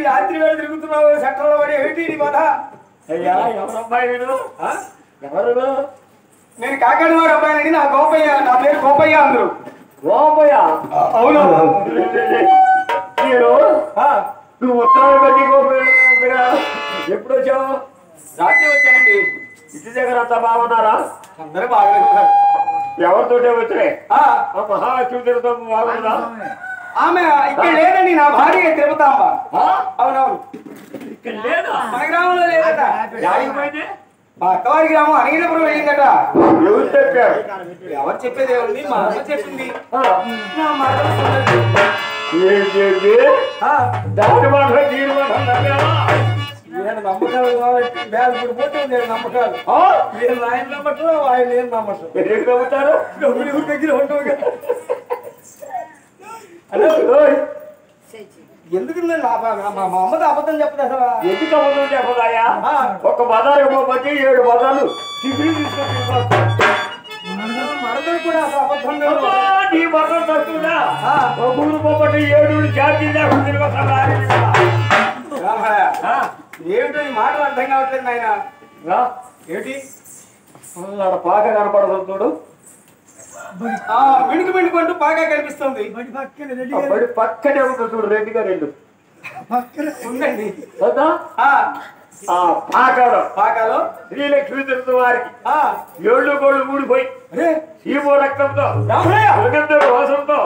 రాత్రి వేళ తిరుగుతున్నావు సెంటర్లో పడి ఏంటి నీ బాధ? అయ్యా ఎవరు అబ్బాయి వీడు? ఎవరు? నేను కాకాని వారి అబ్బాయినండి. నా గోపయ్య, నా పేరు గోపయ్య అందరు. గోపయ్య? అవును. మీరు నువ్వు ఉత్తరాలు పెట్టి గోపయ్య ఎప్పుడు వచ్చావు? రాత్రి వచ్చానండి. ఇంటి దగ్గర అంతా బాగున్నారా? అందరూ బాగానే ఉన్నారు. ఎవరితోటే వచ్చాయి? మహాలక్ష్మి తిరుగుతాం బాగుందా? ఆమె ఇక్కడ లేదండి, నా భార్య తిరుపతాంబ. అవునవును. ఇక్కడ లేదా? మన గ్రామంలో లేదట. జారిపోయింది. మా అక్కవారి గ్రామం అనిగినప్పుడు వెళ్ళిందట. ఎవరు చెప్పారు? ఎవరు చెప్పేది ఏముంది, మా అమ్మ చెప్పింది. నా మాట దాని మాట దీని మాట నేను నమ్మకాలు కాబట్టి బ్యాగ్ పడిపోతే నేను నమ్మకాలు. నేను ఆయన నమ్మటం, ఆయన నేను నమ్మటం. ఎందుకు నమ్ముతారు? డబ్బులు ఎవరి దగ్గర ఉండవు కదా. ఎందుకు మా అమ్మతో అబద్ధం చెప్పదు అసలు. ఎందుకు అబద్ధం చెప్పదాయా? ఒక బజారు పోతే 7 బజార్లు టిఫిన్ తీసుకొని మరదలు కూడా అసలు అబద్ధం లేదు. నీ బజార్ తక్కువదా? ఒక ఊరు పోతే 7 ఛార్జీ లేకుండా తిరిగొస్తా. ఏమిటో ఈ మాటలు అర్థం కావట్లేదు ఆయన. ఏమిటి పాక కనపడదు చూడు. మిణుకు మిణుకుంటూ బాగా కనిపిస్తుంది. పక్కనే ఉంటుంది చూడు, 2 ఉందండి. పాకాలో శ్రీలక్ష్మి తిరుగు వారికి 7 గోళ్ళు ఊడిపోయి సీమో రక్తంతో రోషంతో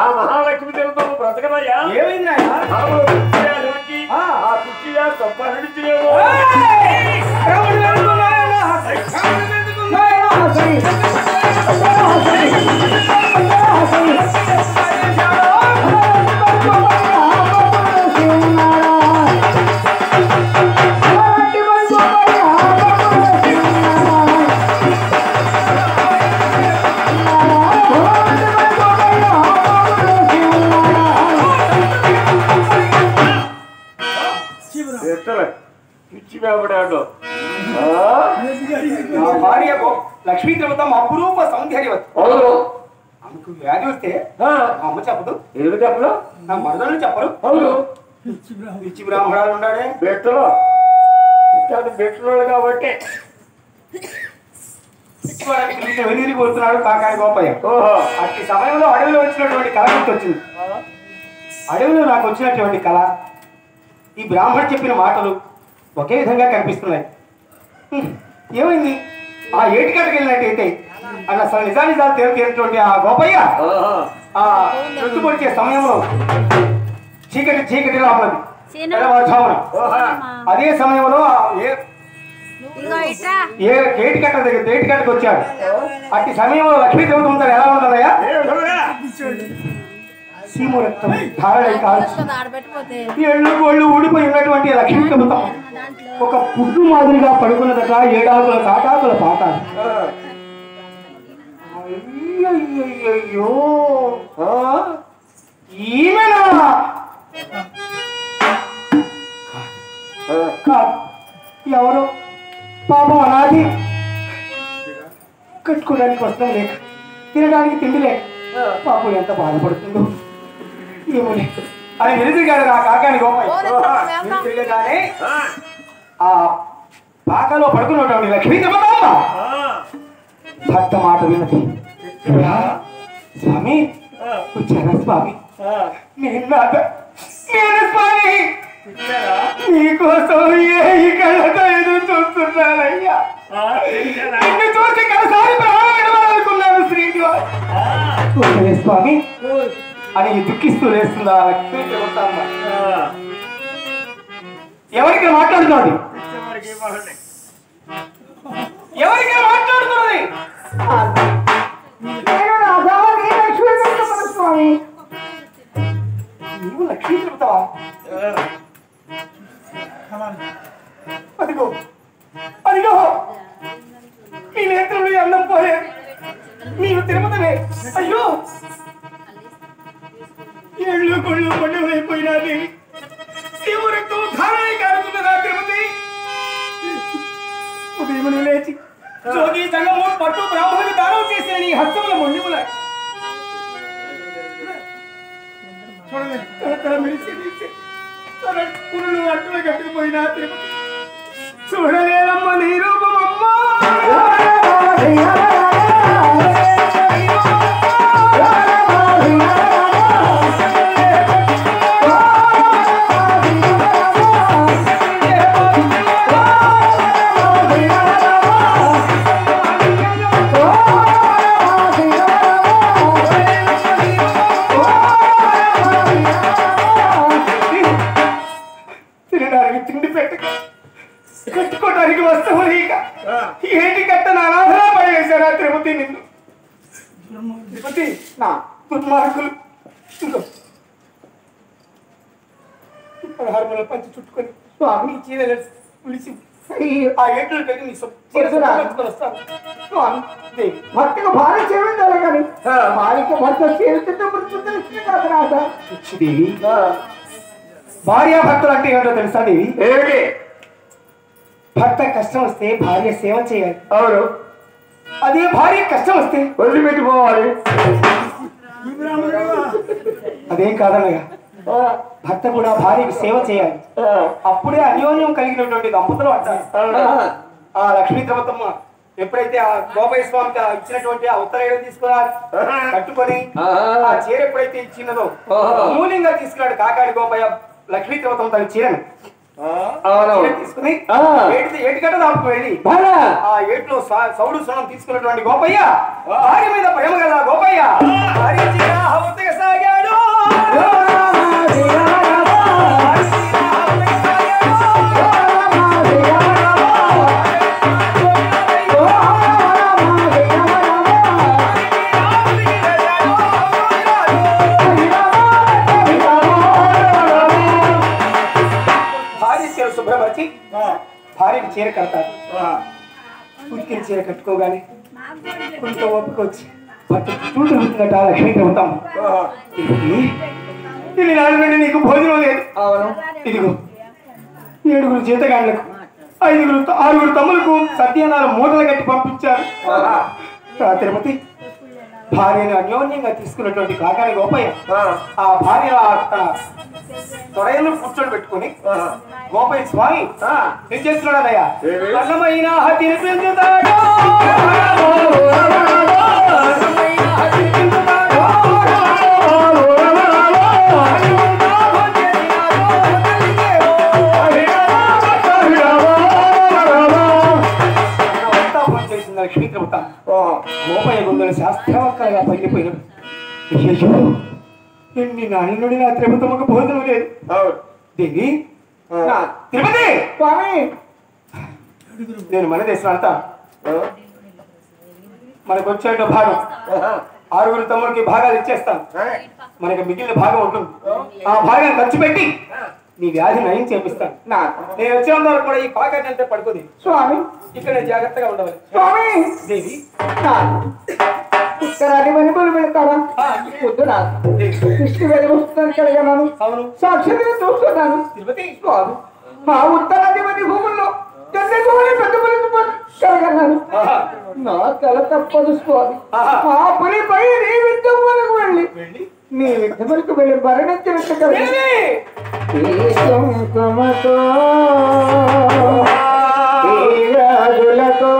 ఆ మహాలక్ష్మి తిరుగుతూ బ్రతకదయ్యా. ఏమైంది ఆ కుర్చీగా సంపాదించేమో. పిచ్చి మేపడాడు. నా భార్య లక్ష్మీ తిరుపతం అపురూప సౌందర్యవతి. ఆమెకు వ్యాధి వస్తే అమ్మ చెప్పదు. ఎందుకు చెప్పదు? నా మరదలు చెప్పరు. పిచ్చి బ్రాహ్మణాలు ఉన్నాడే బెట్టలో బెట్టలో కాబట్టి వెనీరి కోరుతున్నాడు కాకాని గోపయ్య. అట్టి సమయంలో అడవిలో వచ్చినటువంటి కళ గుర్తొచ్చింది. అడవిలో నాకు వచ్చినటువంటి కళ, ఈ బ్రాహ్మణుడు చెప్పిన మాటలు ఒకే విధంగా కనిపిస్తున్నాయి. ఏమైంది? ఆ ఏటికట్టకి వెళ్ళినట్టయితే అన్న అసలు నిజానిజాలు తేలినటువంటి ఆ గోపయ్య ఆ చుట్టుపొడిచే సమయంలో చీకటి రాములది తెల్లవారుజామున. అదే సమయంలో ఏ ఏటికట్ట దగ్గర ఏటికట్టకు వచ్చాడు. అట్టి సమయంలో లక్ష్మీ దేవత ఉంటారు. ఎలా ఉంటుందయ్యా? సీము రక్తం ధారణ కాల్చి ఎళ్ళు గోళ్ళు ఊడిపోయి ఉన్నటువంటి లక్ష్మీ దేవత ఒక పుట్టు మాదిరిగా పడుకున్నదట. 7 ఆకుల తాటాకుల పాట. అయ్యయ్యో ఈమెనా? ఎవరు పాపం అనాది, కట్టుకోవడానికి వస్త్రం లేక, తినడానికి తిండి లేక పాపం ఎంత బాధపడుతుందో ఏమో. అది వెలుదిరిగాడు నా కాకాని గోపయ్య. తిరగగానే ఆ పాకలో పడుకున్నటువంటి లక్ష్మీ దేవతమ్మ భర్త మాట విన్నది. స్వామి వచ్చారా స్వామి? నేను స్వామి నీకోసం ఈ కళ్ళతో ఎదురు చూస్తున్నానయ్యా. నిన్ను చూసి కలసారి ప్రాణం విడవాలనుకున్నాను శ్రీనివాస్. స్వామి అని దుఃఖిస్తూ లేస్తుందా లక్ష్మీ దేవతమ్మ. ఎవరికి మాట్లాడుతోంది? ఎవరికి మాట్లాడుతున్నది? స్వామి నీవు లక్ష్మీ చెబుతావా? అదిగో అదిగో నీ నేత్రుడు అన్నం పోయే నీవు తిరుపతివే. అయ్యో ఏళ్ళు కొళ్ళు పండుగైపోయినది. శివుడితో ధారణ కారుతున్నదా తిరుపతి? ఉదయముని లేచి జోగి సంగము పట్టు బ్రాహ్మణులకు దానం చేసిన నీ హస్తముల మొండిముల చూడండి పురులు అట్టులు కట్టుకుపోయినా తిరుపతి చూడలేనమ్మ నీ రూపమమ్మా తిండి పెట్టక కట్టుకోవడానికి వస్తావు ఇక ఏంటి కట్ట నా నాథలా పడేశారా తిరుపతి నిన్ను తిరుపతి నా దుర్మార్గులు పదహారు పంచి చుట్టుకొని స్వామి చీరలు పులిసి ఆ ఏట్లు పెట్టి నీ వస్తాను స్వామి భర్తకు భార్య చేయాలి కానీ భార్యకు భర్త చేరుతుంది భార్యాభర్తలు అంటే ఏమిటో తెలుసా దేవి ఏమిటి భర్త కష్టం వస్తే భార్య సేవ చేయాలి అవును అదే భార్య కష్టం వస్తే వదిలిపెట్టిపోవాలి అదేం కాదన్నయ్య భర్త కూడా భార్యకు సేవ చేయాలి అప్పుడే అన్యోన్యం కలిగినటువంటి దంపతులు అంటారు ఆ లక్ష్మీ ద్రవతమ్మ ఎప్పుడైతే ఆ గోపయ్య స్వామికి ఇచ్చినటువంటి ఆ ఉత్తరాయణం తీసుకురా కట్టుకొని ఆ చీర ఎప్పుడైతే ఇచ్చినదో మూల్యంగా తీసుకున్నాడు కాకాడి గోపయ్య లక్ష్మీ ద్రవతమ్మ తన చీరను తీసుకుని ఏటి గట్ట దాపుకు వెళ్ళి ఆ ఏట్లో సౌడు సున్నం తీసుకున్నటువంటి గోపయ్య భార్య మీద ప్రేమ గల గోపయ్య భార్య చీర ఉత్తగా సాగాడు శుభ్రపరిచి భార్యకి చీర కడతారు ఉతికిన చీర కట్టుకోగానే కొంత ఒప్పుకొచ్చి చూడు ఉంటున్నట్ట లక్ష్మీ ప్రభుత్వం ఇది నాడు నుండి నీకు భోజనం లేదు ఇదిగో 7 జీతగాళ్లకు 6 తమ్ములకు సత్యనారాయణ మూటలు కట్టి పంపించారు తిరుపతి భార్యను అన్యోన్యంగా తీసుకున్నటువంటి కాకాని గోపయ్య ఆ భార్య తన తొడయను కూర్చొని పెట్టుకుని గోపయ్య స్వామి ఏం చేస్తున్నాడయ్యా అన్నమైన తినిపించుతాడు లక్ష్మీ ప్రభుత్వం గోపయ్య గుండెలు శాస్త్రవక్కలుగా పగిలిపోయినది అయ్యో ఎన్ని నాయనుడి నా తిరుపతమ్మకు భోజనం లేదు దేవి తిరుపతి స్వామి నేను మన దేశం అంతా మనకు వచ్చే భాగం 6 తమ్ముడికి భాగాలు ఇచ్చేస్తాను మనకి మిగిలిన భాగం ఉంటుంది ఆ భాగాన్ని ఖర్చు పెట్టి నీ వ్యాధి నయం చేపిస్తాను నేను వచ్చేంత వరకు కూడా ఈ పాకెట్ అంటే పడుకోది స్వామి ఇక్కడ జాగ్రత్తగా ఉండవాలి స్వామి దేవి ఉత్తరాది వెనుకలు పెడతావా పొద్దున దృష్టి వెలుగుస్తున్నాను కలగన్నాను అవును సాక్షిగా చూస్తున్నాను తిరుపతి స్వామి మా ఉత్తరాది వెని భూముల్లో కలగన్నాను నా తల తప్పదు స్వామి మా పనిపై నీ యుద్ధం వరకు వెళ్ళి నీ యుద్ధం వరకు వెళ్ళి మరణించినట్టు రాజులతో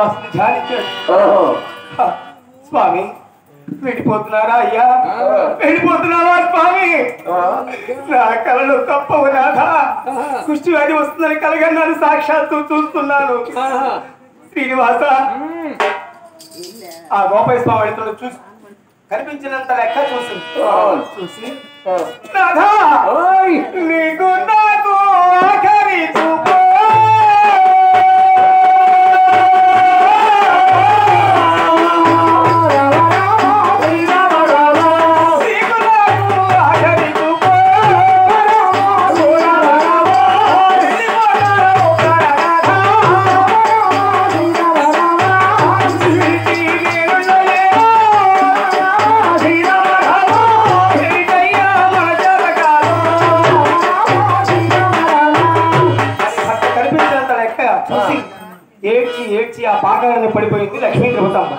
శ్రీనివాసుని ధ్యానించాడు. స్వామి వెళ్ళిపోతున్నారా అయ్యా? వెళ్ళిపోతున్నావా స్వామి? నా కళలు తప్పవు నాథా. కుష్టి వ్యాధి వస్తుందని కలగన్నాను, సాక్షాత్తు చూస్తున్నాను. శ్రీనివాస ఆ గోపాల స్వామి వెళ్తున్న చూసి కనిపించినంత లెక్క చూసి నాథా నీకు నాకు ఆఖరి చూపు ఏడ్చి ఆ పాకాలను పడిపోయింది లక్ష్మీ తిరుపతమ్మ.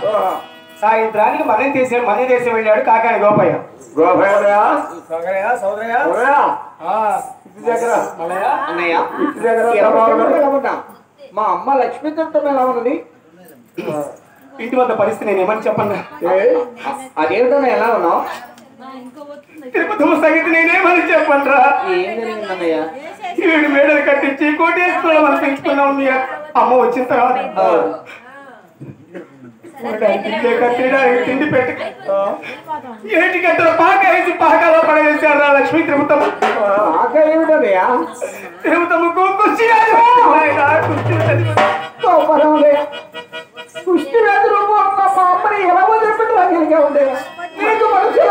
సాయంత్రానికి మన దేశం వెళ్ళాడు కాకాని గోపయ్య. మా అమ్మ లక్ష్మీ తిరుపతమ్మ ఎలా ఉన్నది? ఇంటి వద్ద పరిస్థితి నేను ఏమని చెప్పన్నా? అదేమిటన్నా ఎలా ఉన్నావు? తిరుపతమ్మ సంగతి నేనేమని చెప్పండ్రా? ఏం జరిగిందన్నయ్య? 7 మేడలు కట్టించి కోటేశ్వరం అని పెంచుకున్నాం. మీ అమ్మ వచ్చిన తర్వాత తిండి పెట్టి ఏంటి గంటల పాక వేసి పాకాలో పడవేశారు లక్ష్మీ తిరుపతమ్మ. ఏమిటన్నయ్య? తిరుపతమ్మకు కుర్చీ కుష్టి వ్యాధి రూపం మా అమ్మని ఎలా వదిలిపెట్టడానికి ఉండే నీకు మనసు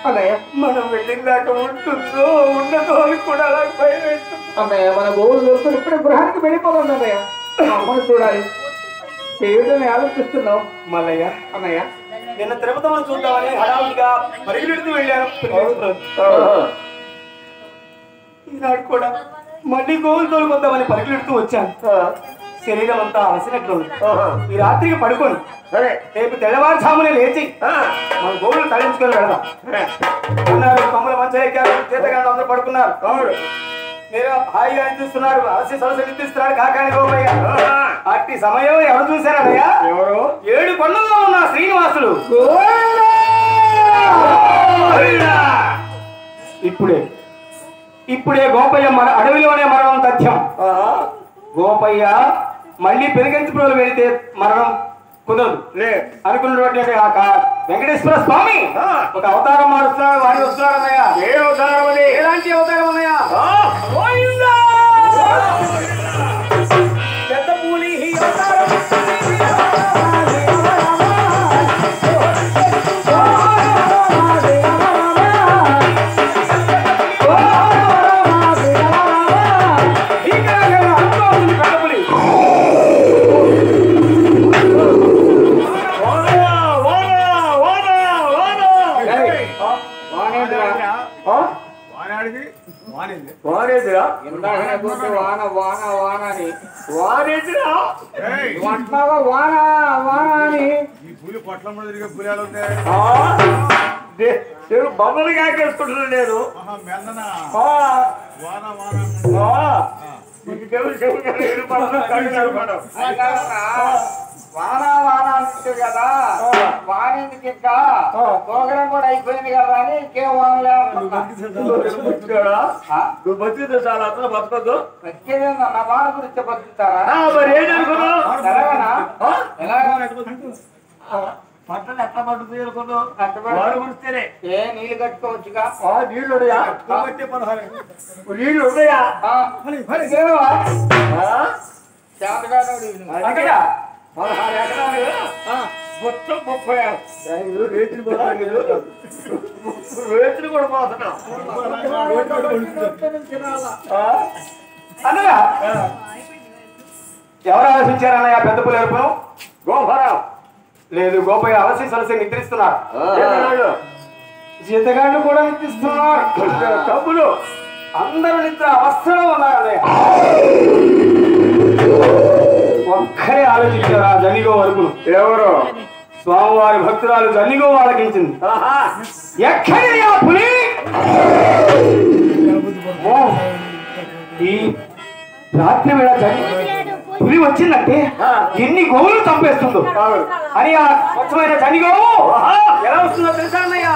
అన్నయ్య. మనం వెళ్ళిన దాకా ఉంటుందో ఉండదో అని కూడా అలా భయం వేస్తుంది అన్నయ్య. మన గోవులు దొరుకుతుంది, ఇప్పుడే గృహానికి వెళ్ళిపోతుంది అన్నయ్య. అమ్మని చూడాలి, ఏమిటని ఆలోచిస్తున్నావు మల్లయ్య. అన్నయ్య నిన్న తిరుపతమ్మను చూద్దామని హడావుడిగా పరిగెడుతూ వెళ్ళాను. ఈనాడు కూడా మళ్ళీ గోవులు తోలుకొద్దామని పరిగెడుతూ వచ్చాను. శరీరం అంతా అలసినట్లుంది. ఈ రాత్రికి పడుకోండి, రేపు తెల్లవారుజామునే లేచి మన గోవులు తరలించుకొని వెళదాం అన్నారు. కొమ్మల మంచి ఎక్కారు, చేతగాళ్ళు అందరూ పడుకున్నారు. మీరు హాయిగా నిద్రిస్తున్నారు, అలసి సొలసి నిద్రిస్తున్నాడు కాకాని గోపయ్య. అట్టి సమయం ఎవరు చూశారయ్యా? ఎవరు? 7 కొండల్లో ఉన్న శ్రీనివాసుడు. ఇప్పుడే గోపయ్య మన అడవిలోనే మరణం తథ్యం. గోపయ్య మళ్ళీ పెరిగంచిపురం వెళితే మరణం కుదరదు అనుకున్నటువంటి వెంకటేశ్వర స్వామి ఒక అవతారం మారుస్తున్నాడు. వాడి వస్తున్నాడు అన్నయ్య. ఏ అవతారం అది? ఎలాంటి అవతారం అన్నయ్య? పెద్ద పూలి అవతారం. వానేదిరా వాన వాన వాన అని వానేదిరా వాన వాన అని ఈ పులి పొట్ల మీద తిరిగే పులియాలు ఉంటాయి. నేను బొమ్మలు కాకేసుకుంటున్నాను. నేను వాన వాన వాన వాన అంటుంది కదా, వానేందుకు ఇంకా ప్రోగ్రాం కూడా అయిపోయింది కదా అని ఇంకేం వానలే. నువ్వు బతికితే చాలా అతను బతకొద్దు. బతికేదేందా? నా వాన గురించి బతుకుతారా? మరి ఏంటనుకున్నావు? పట్టణం ఎట్లా పడుతుంది అనుకున్నావు? గురిస్తేనే ఏ నీళ్ళు కట్టుకోవచ్చుగా? నీళ్లు ఉన్నాయా? నీళ్లు ఉన్నాయా? అక్కడ 16 ఎకరాలు మొత్తం 30 రేతులు కూడా పోతున్నాం అన్నయ్య. ఎవరు ఆలోచించారన్నయ్య పెద్ద పులి ఎరుపును? గోపరావు లేదు, గోపయ్య అలసి సలసి నిద్రిస్తున్నారు. జీతగాళ్ళు కూడా నిద్రిస్తున్నారు. డబ్బులు అందరూ నిద్ర అవస్థలో ఉన్నారన్నయ్య. ఒక్కరే ఆలోచించారు ఆ జనిగో వరకును. ఎవరు? స్వామివారి భక్తురాలు జనిగో ఆలకించింది. ఎక్కడి ఆ పులి? ఈ రాత్రి వేళ పులి వచ్చిందంటే ఎన్ని గోవులు చంపేస్తుందో అని ఆ స్వచ్ఛమైన చని గోవు ఎలా వస్తుందో తెలుసా అన్నయ్య?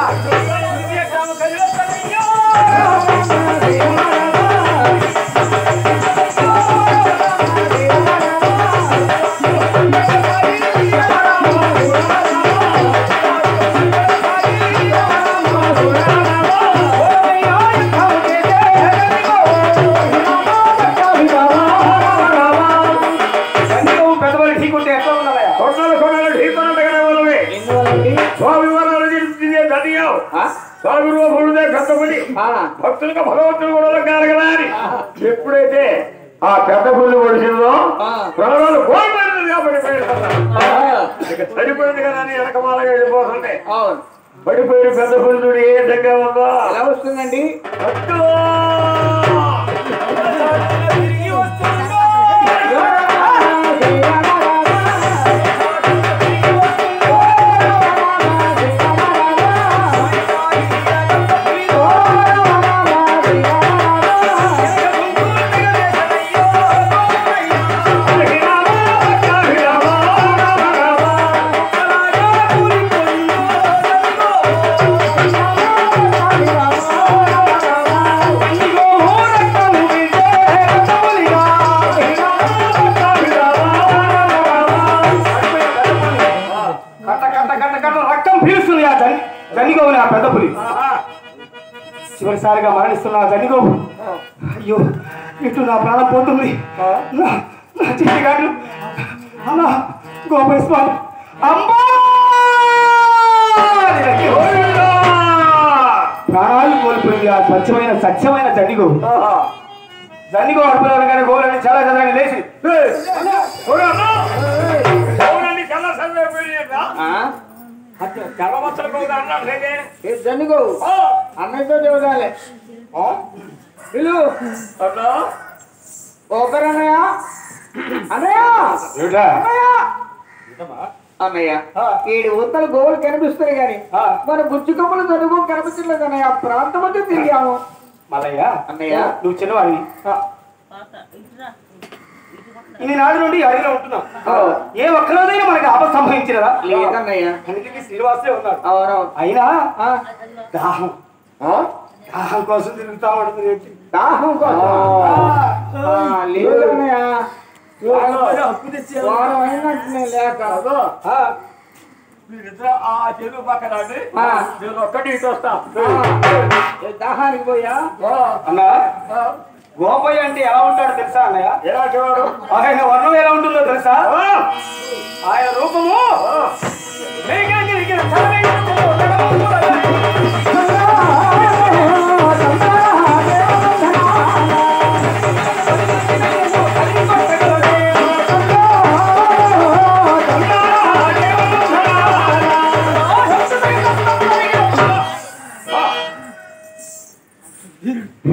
భక్తులకు భగవంతుడు కూడా కలగలా అని ఎప్పుడైతే ఆ పెద్ద పుల్లు పొడిచిందో ప్రాణాలు కోల్పోయింది కాబట్టి చనిపోయింది కదా అని వెనకమాలగా వెళ్ళిపోతుంది. పడిపోయిన పెద్ద పుల్లు ఏ విధంగా ఉందో ఎలా వస్తుందండి? జనిగోవుని ఆ పెద్ద పులి చివరిసారిగా మరణిస్తున్న జనిగోవు అయ్యో ఇటు నా ప్రాణం పోతుంది. నా చిట్టిగాడు అన్నా గోపయ్య స్వామి అమ్మా ప్రాణాలు కోల్పోయింది ఆ సత్యమైన జనిగోవు. జనిగోవు అడుపులు కానీ గోవులన్నీ చాలా చదవని లేచి అన్నయ్యతో చూడాలి వీళ్ళు ఒకరన్నయ్య అన్నయ్య అన్నయ్య 7 ఉత్తలు గోవులు కనిపిస్తాయి కానీ మన బుజ్జి కొమ్మలు చదువు కనిపించలేదు అన్నయ్య. ఆ ప్రాంతం మధ్య తిరిగాము. మల్లయ్య అన్నయ్య నువ్వు చిన్నవాడివి ఇన్ని నాడు నుండి అడవిలో ఉంటున్నాం. ఏ ఒక్కరోజైనా మనకి ఆపద సంభవించినదా? లేదన్నయ్య. అందుకే శ్రీనివాసే ఉన్నాడు. అయినా దాహం కోసం తిరుగుతా ఉంటుంది. దాహం కోసం లేదన్నయ్య. లేక మీరిద్దరు ఆ చెరువు పక్కన నేను ఒక్కటి ఇటు వస్తా. దాహానికి పోయా అన్నా. గోపయ్య అంటే ఎలా ఉంటాడో తెలుసా అన్నయ్య? ఎలా చూడు ఆయన వర్ణం ఎలా ఉంటుందో తెలుసా? ఆయన రూపము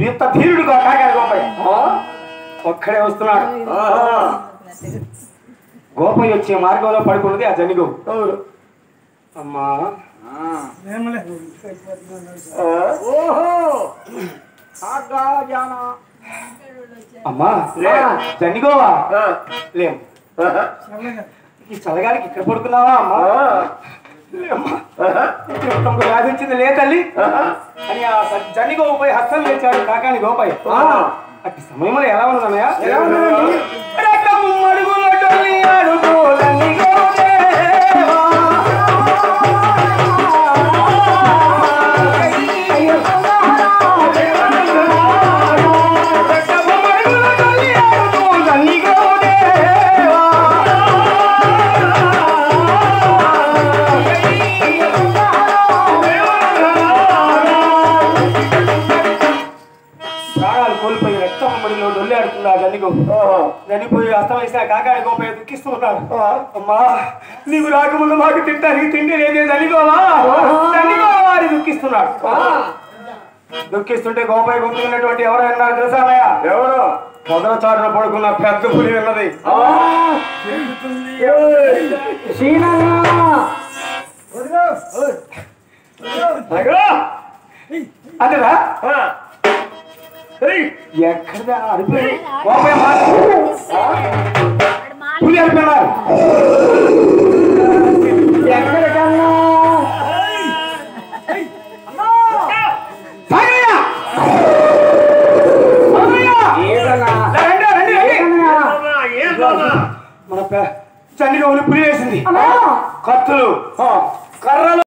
ఇంత ధీరుడుగా కాకాడు గోపయ్య. ఒక్కడే వస్తున్నాడు. గోపయ్య వచ్చే మార్గంలో పడుకున్నది ఆ జనిగోవు. అమ్మా అమ్మా జనిగోవా లేం ఈ చల్లగాలికి ఇక్కడ పడుకున్నావా అమ్మా? వ్యాధి వచ్చింది లే తల్లి అని ఆ జనిగోవు పోయి హస్తం చేశాడు కాకాని గోపయ్య. అట్టి సమయంలో ఎలా ఉన్నదన్నయ్య? చనిపోయి అస్తం వేసిన కాకాడి గోపయ్య దుఃఖిస్తూ ఉన్నాడు. అమ్మా నీవు రాకముందు మాకు తింటానికి తిండి లేదే జనిగోవా అని దుఃఖిస్తున్నాడు. దుఃఖిస్తుంటే గోపయ్య గుర్తున్నటువంటి ఎవరు అన్నారు తెలుసా అన్నయ్య? ఎవరు? పొదల చాటున పడుకున్న పెద్ద పులి ఉన్నది. అదేరా ఎక్కడ అడిపోయి గోపయ్య పులి అనిపిన్నారు ఎక్కడికన్నా